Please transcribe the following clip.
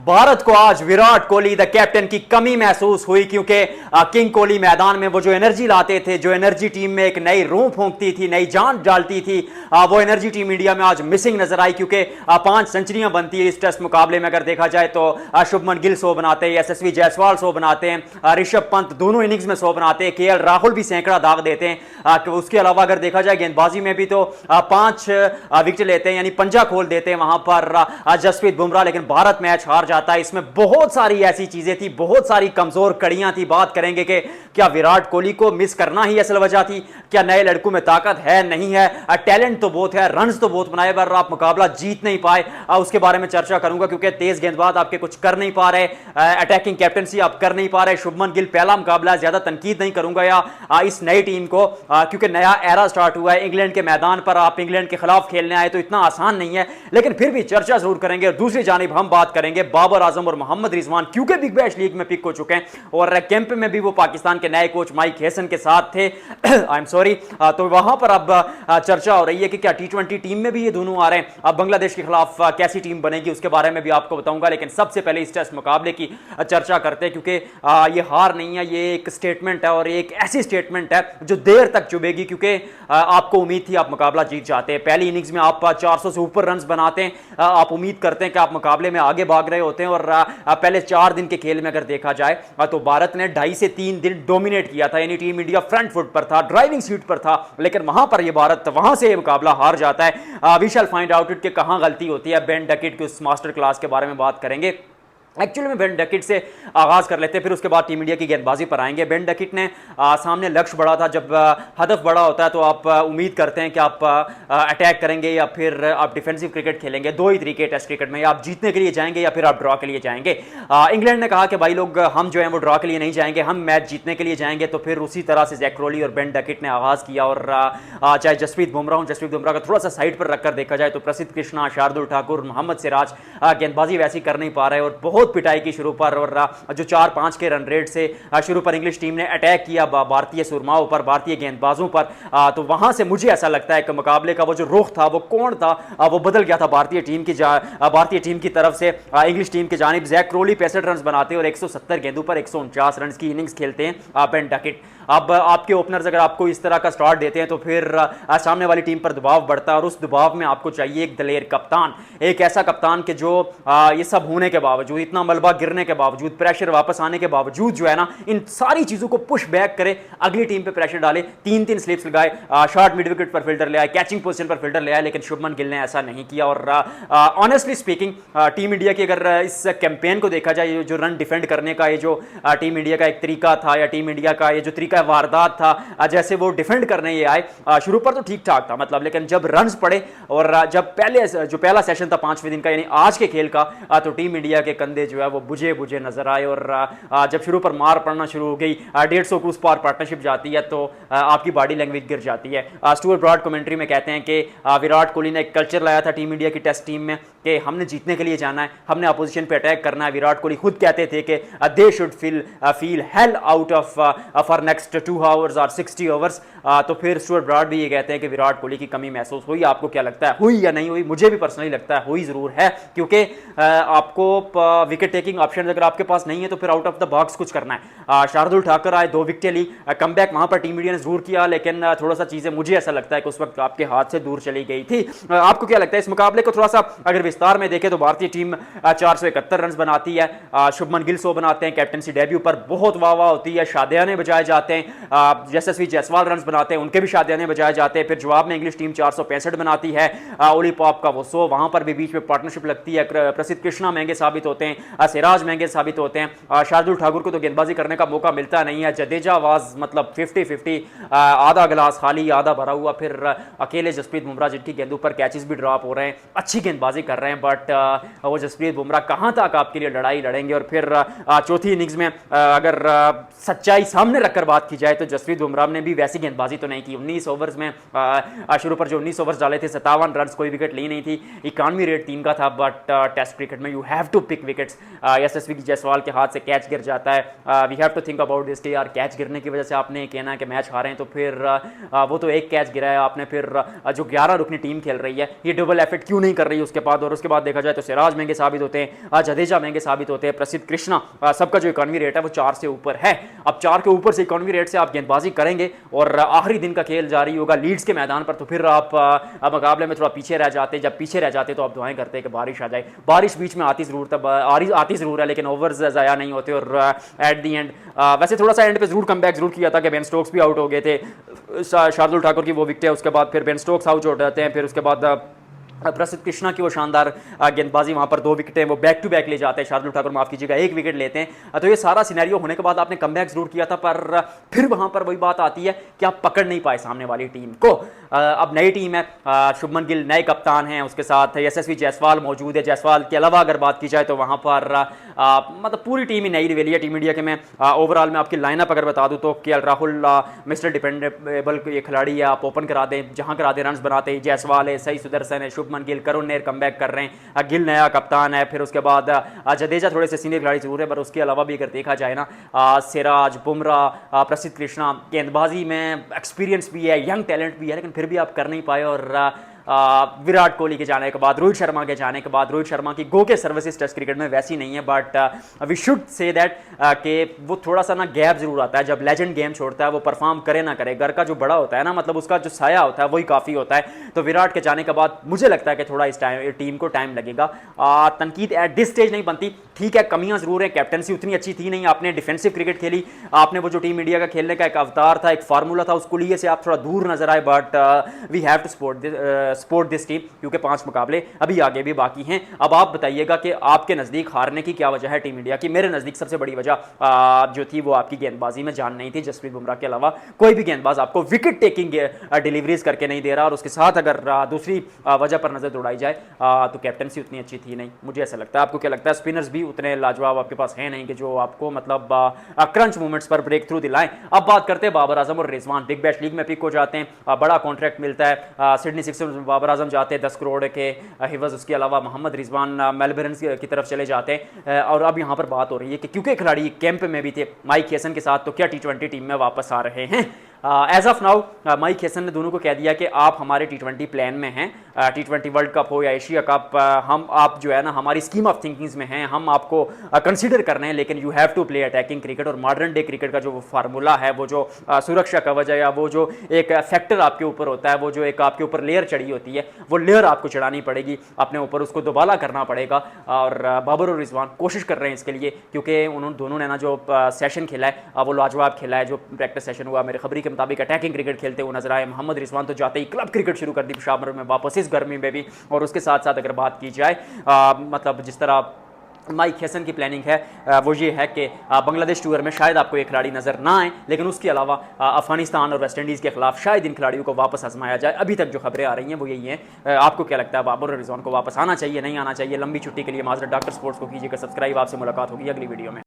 भारत को आज Virat Kohli the captain की कमी महसूस हुई क्योंकि किंग कोहली मैदान में वो जो एनर्जी लाते थे, जो एनर्जी टीम में एक नई रूह फूंकती थी, नई जान डालती थी, वो एनर्जी टीम इंडिया में आज मिसिंग नजर आई क्योंकि 5 सेंचुरियां बनती है इस टेस्ट मुकाबले में। अगर देखा जाए तो शुभमन गिल 100 बनाते हैं, यशस्वी जायसवाल 100 बनाते हैं, ऋषभ पंत दोनों इनिंग्स में 100 बनाते हैं, केएल राहुल भी सैकड़ा दाग देते हैं। उसके अलावा अगर देखा जाए गेंदबाजी में भी तो 5 विकेट लेते हैं, यानी पंजा खोल देते हैं वहां पर जसप्रीत बुमराह, लेकिन भारत मैच हार जाता है। इसमें बहुत सारी ऐसी चीजें थी, बहुत सारी कमजोर कड़ियां थी। बात करेंगे कि क्या विराट कोहली को मिस करना ही असल वजह थी, क्या नए लड़कों में ताकत है, नहीं है, टैलेंट तो बहुत है, रन्स तो बहुत बनाए पर आप मुकाबला जीत नहीं पाए, उसके बारे में चर्चा करूंगा क्योंकि तेज गेंदबाज आपके कुछ कर नहीं पा रहे, अटैकिंग कैप्टनसी आप कर नहीं पा रहे। शुभमन गिल पहला मुकाबला, ज्यादा तनकीद नहीं करूंगा या इस नई टीम को, क्योंकि नया एरा स्टार्ट हुआ है इंग्लैंड के मैदान पर, आप इंग्लैंड के खिलाफ खेलने आए तो इतना आसान नहीं है, लेकिन फिर भी चर्चा जरूर करेंगे। और दूसरी जानिब हम बात करेंगे बाबर आजम और मोहम्मद रिजवान, क्योंकि बिग बैश लीग में पिक हो चुके हैं और कैंप में भी वो पाकिस्तान के नए कोच माइक हेसन के साथ थे। I am sorry. तो वहां पर अब चर्चा हो रही है कि क्या टी20 टीम में भी ये दोनों आ रहे हैं। अब बांग्लादेश के खिलाफ कैसी टीम बनेगी उसके बारे में भी आपको बताऊंगा, लेकिन सबसे पहले इस टेस्ट मुकाबले की चर्चा करते हैं क्योंकि ये हार नहीं है, ये एक स्टेटमेंट है और एक ऐसी स्टेटमेंट है जो देर तक चुभेगी क्योंकि आपको उम्मीद थी आप मुकाबला जीत जाते हैं। पहली इनिंग्स में आप 400 से ऊपर रन बनाते हैं, आप उम्मीद करते हैं कि आप मुकाबले में आगे भाग रहे होते हैं और पहले 4 दिन के खेल में अगर देखा जाए तो भारत ने 2.5 से 3 दिन डोमिनेट किया था, यानी टीम इंडिया फ्रंट फुट पर था, ड्राइविंग सीट पर था, लेकिन वहां पर यह भारत वहां से मुकाबला हार जाता है। We shall find out it कि कहां गलती होती है। बेन डकेट की उस मास्टर क्लास के बारे में बात करेंगे। एक्चुअली में बेन डकेट से आगाज कर लेते हैं, फिर उसके बाद टीम इंडिया की गेंदबाजी पर आएंगे। बेन डकेट ने सामने लक्ष्य बड़ा था, जब हदफ बड़ा होता है तो आप उम्मीद करते हैं कि आप अटैक करेंगे या फिर आप डिफेंसिव क्रिकेट खेलेंगे। 2 ही तरीके टेस्ट क्रिकेट में, या आप जीतने के लिए जाएंगे या फिर आप ड्रॉ के लिए जाएंगे। इंग्लैंड ने कहा कि भाई लोग हम जो है वो ड्रॉ के लिए नहीं जाएंगे, हम मैच जीतने के लिए जाएंगे। तो फिर उसी तरह से जैक क्रोली और बेन डकेट ने आगाज किया और चाहे जसप्रीत बुमराह का थोड़ा सा साइड पर रखकर देखा जाए तो प्रसिद्ध कृष्णा, शार्दुल ठाकुर, मोहम्मद सिराज गेंदबाजी वैसी कर नहीं पा रहे और बहुत पिटाई की शुरू पर, और जो 4-5 के रन रेट से शुरू पर इंग्लिश टीम ने अटैक किया भारतीय सुरमाओं पर, भारतीय गेंदबाजों पर, तो वहां से मुझे ऐसा लगता है कि मुकाबले का वो जो रुख था, वो कौन था, वो बदल गया था भारतीय टीम की तरफ से। इंग्लिश टीम की जानिब जैक क्रोली 65 रन बनाते हैं और 170 गेंदों पर 149 रन की इनिंग्स खेलते हैं बेन डकेट। अब आपके ओपनर्स अगर आपको इस तरह का स्टार्ट देते हैं तो फिर सामने वाली टीम पर दबाव बढ़ता है और उस दबाव में आपको चाहिए एक दलेर कप्तान, एक ऐसा कप्तान के जो ये सब होने के बावजूद, इतना मलबा गिरने के बावजूद, प्रेशर वापस आने के बावजूद जो है ना, इन सारी चीजों को पुश बैक करे, अगली टीम पे प्रेशर डाले। 3-3 स्लिप्स लगाए, शॉर्ट मिड विकेट पर फील्डर ले आए, कैचिंग पोजीशन पर फील्डर ले आए, लेकिन शुभमन गिल ने ऐसा नहीं किया। और ऑनेस्टली स्पीकिंग टीम इंडिया की अगर इस कैंपेन को देखा जाए, जो रन डिफेंड करने का ये जो टीम इंडिया का एक तरीका था, या टीम इंडिया का ये जो तरीका वारदात था, जैसे वो डिफेंड करने ये आए, शुरू पर तो ठीक ठाक था मतलब, लेकिन जब रन्स पड़े और जब पहला सेशन था 5वें दिन का, यानी आज के खेल का, तो टीम इंडिया के कंधे जो है वो बुझे नजर आए। और जब शुरू पर मार पड़ना शुरू हो गई, 150 क्रूज पार पार्टनरशिप जाती है तो आपकी बॉडी लैंग्वेज गिर जाती है। स्टुअर्ट ब्रॉड कमेंट्री में कहते हैं कि विराट कोहली ने एक कल्चर लाया था टीम इंडिया की टेस्ट टीम में कि हमने जीतने के लिए जाना है, हमने अपोजिशन पे अटैक करना है। विराट कोहली खुद कहते थे कि they should feel hell out of for next 2 hours और 60 ओवर्स। तो फिर स्टुअर्ट ब्रॉड भी ये कहते हैं कि विराट कोहली की कमी महसूस हुई। आपको क्या लगता है, हुई या नहीं हुई? मुझे भी पर्सनली लगता है हुई जरूर है, क्योंकि आपको विकेट टेकिंग ऑप्शन अगर आपके पास नहीं है तो फिर आउट ऑफ द बॉक्स कुछ करना है। शार्दुल ठाकुर आए, 2 विकेटें ली, कमबैक वहां पर टीम इंडिया ने जरूर किया, लेकिन थोड़ा सा चीजें मुझे ऐसा लगता है कि उस वक्त आपके हाथ से दूर चली गई थी। आपको क्या लगता है इस मुकाबले को थोड़ा सा अगर विस्तार में देखें तो भारतीय टीम 471 रन बनाती है, शुभमन गिल 100 बनाते हैं, कैप्टनसी डेब्यू पर बहुत वाह होती है, शादियाने बजाए जाते हैं, यशस्वी जायसवाल रन बनाते हैं, उनके भी शादियाने बजाए जाते हैं। फिर जवाब में इंग्लिश टीम 465 बनाती है, ओली पॉप का वो 100, वहां पर भी बीच में पार्टनरशिप लगती है, प्रसिद्ध कृष्णा महंगे साबित होते हैं, सिराज महंगे साबित होते हैं, शार्दुल ठाकुर को तो गेंदबाजी करने का मौका मिलता नहीं है, जडेजा वाज मतलब 50-50, आधा गिलास खाली आधा भरा हुआ। फिर अकेले जसप्रीत बुमराह जिनकी गेंदों पर कैचेस भी ड्रॉप हो रहे हैं, अच्छी गेंदबाजी कर रहे हैं, बट वो जसप्रीत बुमराह कहां तक आपके लिए लड़ाई लड़ेंगे। और फिर चौथी इनिंग्स में अगर सच्चाई सामने रखकर बात की जाए तो जसप्रीत बुमराह ने भी वैसी गेंदबाजी तो नहीं की। 19 ओवर्स में शुरू पर जो 19 ओवर्स डाले थे, 57 रन, कोई विकेट ली नहीं थी, इकॉनमी रेट 3 का था, बट टेस्ट क्रिकेट में you have to pick wickets. Yashasvi Jaiswal के हाथ से कैच गिर जाता है, we have to think about this कि यार कैच गिरने की वजह से आपने कहना है कि मैच हारे हैं, तो फिर वो तो एक कैच गिरा है आपने, फिर जो 11 रुकनी टीम खेल रही है ये डबल एफर्ट क्यों नहीं कर रही है उसके बाद। और उसके बाद देखा जाए तो सिराज महंगे साबित होते हैं, जडेजा महंगे साबित होते हैं, प्रसिद्ध कृष्णा, सबका जो इकॉनमी रेट है वो 4 से ऊपर है। अब 4 के ऊपर से इकॉनमी रेट से आप गेंदबाजी करेंगे और आखिरी दिन का खेल जारी होगा लीड्स के मैदान पर, तो फिर आप मुकाबले में थोड़ा पीछे रह जाते। जब पीछे रह जाते तो आप दुआएं करते हैं कि बारिश आ जाए। बारिश बीच में आती ज़रूर है, लेकिन ओवर्स ज़ाया नहीं होते और एट दी एंड वैसे थोड़ा सा एंड पे जरूर कमबैक जरूर किया था कि बेन स्टोक्स भी आउट हो गए थे, शार्दुल ठाकुर की वो विकेट है, उसके बाद फिर बेन स्टोक्स आउट हो जाते हैं, फिर उसके बाद प्रसिद्ध कृष्णा की वो शानदार गेंदबाजी, वहाँ पर 2 विकेटें वो बैक टू बैक ले जाते हैं, शार्दुल ठाकुर माफ कीजिएगा 1 विकेट लेते हैं। तो ये सारा सिनेरियो होने के बाद आपने कमबैक जरूर किया था, पर फिर वहाँ पर वही बात आती है कि आप पकड़ नहीं पाए सामने वाली टीम को। अब नई टीम है, शुभमन गिल नए कप्तान हैं, उसके साथ यशस्वी जायसवाल मौजूद है। जायसवाल के अलावा अगर बात की जाए तो वहाँ पर मतलब पूरी टीम ही नई रिवेली है टीम इंडिया के। मैं ओवरऑल में आपकी लाइनअप अगर बता दूँ तो के राहुल मिस्टर डिपेंडेबल ये खिलाड़ी है, आप ओपन करा दें, जहाँ करा दें रन बनाते हैं। जायसवाल है, सही सुदर्शन है, शुभमन गिल, करुण नेर कमबैक कर रहे हैं, गिल नया कप्तान है, फिर उसके बाद जडेजा थोड़े से सीनियर खिलाड़ी जरूर है, पर उसके अलावा भी अगर देखा जाए ना सिराज, बुमराह, प्रसिद्ध कृष्णा, गेंदबाजी में एक्सपीरियंस भी है, यंग टैलेंट भी है, लेकिन फिर भी आप कर नहीं पाए। और विराट कोहली के जाने के बाद, रोहित शर्मा के जाने के बाद, रोहित शर्मा की गो के सर्विसेज टेस्ट क्रिकेट में वैसी नहीं है, but we should say that कि वो थोड़ा सा ना गैप जरूर आता है जब लेजेंड गेम छोड़ता है, वो परफॉर्म करे ना करे, घर का जो बड़ा होता है ना, मतलब उसका जो साया होता है वही काफ़ी होता है। तो विराट के जाने के बाद मुझे लगता है कि थोड़ा इस टीम को टाइम लगेगा। तनकीद एट दिस स्टेज नहीं बनती, ठीक है कमियां जरूर है, कैप्टनसी उतनी अच्छी थी नहीं, आपने डिफेंसिव क्रिकेट खेली, आपने वो जो टीम इंडिया का खेलने का एक अवतार था, एक फार्मूला था, उसको लिए से आप थोड़ा दूर नजर आए, but we have to support this team, क्योंकि 5 मुकाबले अभी आगे भी बाकी हैं। अब आप बताइएगा कि आपके नज़दीक हारने की क्या वजह है टीम इंडिया की। मेरे नज़दीक सबसे बड़ी वजह जो थी वो आपकी गेंदबाजी में जान नहीं थी। जसप्रीत बुमराह के अलावा कोई भी गेंदबाज आपको विकेट टेकिंग डिलीवरीज करके नहीं दे रहा, और उसके साथ अगर दूसरी वजह पर नजर दौड़ाई जाए तो कैप्टनसी उतनी अच्छी थी नहीं, मुझे ऐसा लगता है। आपको क्या लगता है? स्पिनर्स भी उतने लाजवाब आपके पास है नहीं कि जो आपको मतलब क्रंच मोमेंट्स पर ब्रेक थ्रू दिलाएं। अब बात करते हैं बाबर आजम और रिजवान, बिग बैश लीग में पिक हो जाते हैं, बड़ा कॉन्ट्रैक्ट मिलता है, सिडनी सिक्सर्स में बाबर आजम जाते हैं 10 करोड़ के हिवज, उसके अलावा मोहम्मद रिजवान मेलबर्न की तरफ चले जाते हैं। और अब यहाँ पर बात हो रही है कि क्योंकि खिलाड़ी कैंप में भी थे माइक हेसन के साथ, तो क्या T20 टीम में वापस आ रहे हैं? As of now Mike Hesson ने दोनों को कह दिया कि आप हमारे T20 प्लान में हैं, T20 वर्ल्ड कप हो या एशिया कप, हम आप जो है ना हमारी स्कीम ऑफ थिंकिंग्स में हैं, हम आपको कंसीडर कर रहे हैं, लेकिन you have to play attacking cricket. और मॉडर्न डे क्रिकेट का जो फार्मूला है, वो जो सुरक्षा कवच है, या वो जो एक फैक्टर आपके ऊपर होता है, वो जो एक आपके ऊपर लेयर चढ़ी होती है, वो लेयर आपको चढ़ानी पड़ेगी अपने ऊपर, उसको दोबारा करना पड़ेगा। और बाबर और रिजवान कोशिश कर रहे हैं इसके लिए, क्योंकि उन्होंने दोनों ने ना जो सेशन खेला है वो लाजवाब खेला है। जो प्रैक्टिस सेशन हुआ मेरे खबरी के मुताबिक अटैकिंग क्रिकेट खेलते हुए नजर आए। मोहम्मद रिजवान तो जाते ही क्लब क्रिकेट शुरू कर दी पेशावर में वापस इस गर्मी में भी। और उसके साथ साथ अगर बात की जाए मतलब जिस तरह माइक हेसन की प्लानिंग है वो ये है कि बांग्लादेश टूर में शायद आपको एक खिलाड़ी नजर ना आए, लेकिन उसके अलावा अफगानिस्तान और वेस्ट इंडीज़ के खिलाफ शायद इन खिलाड़ियों को वापस आजमाया जाए। अभी तक जो खबरें आ रही हैं वो यही हैं। आपको क्या लगता है, बाबर और रिजवान को वापस आना चाहिए, नहीं आना चाहिए? लंबी छुट्टी के लिए माजरा डॉक्टर स्पोर्ट्स को कीजिएगा सब्सक्राइब। आपसे मुलाकात होगी अगली वीडियो में।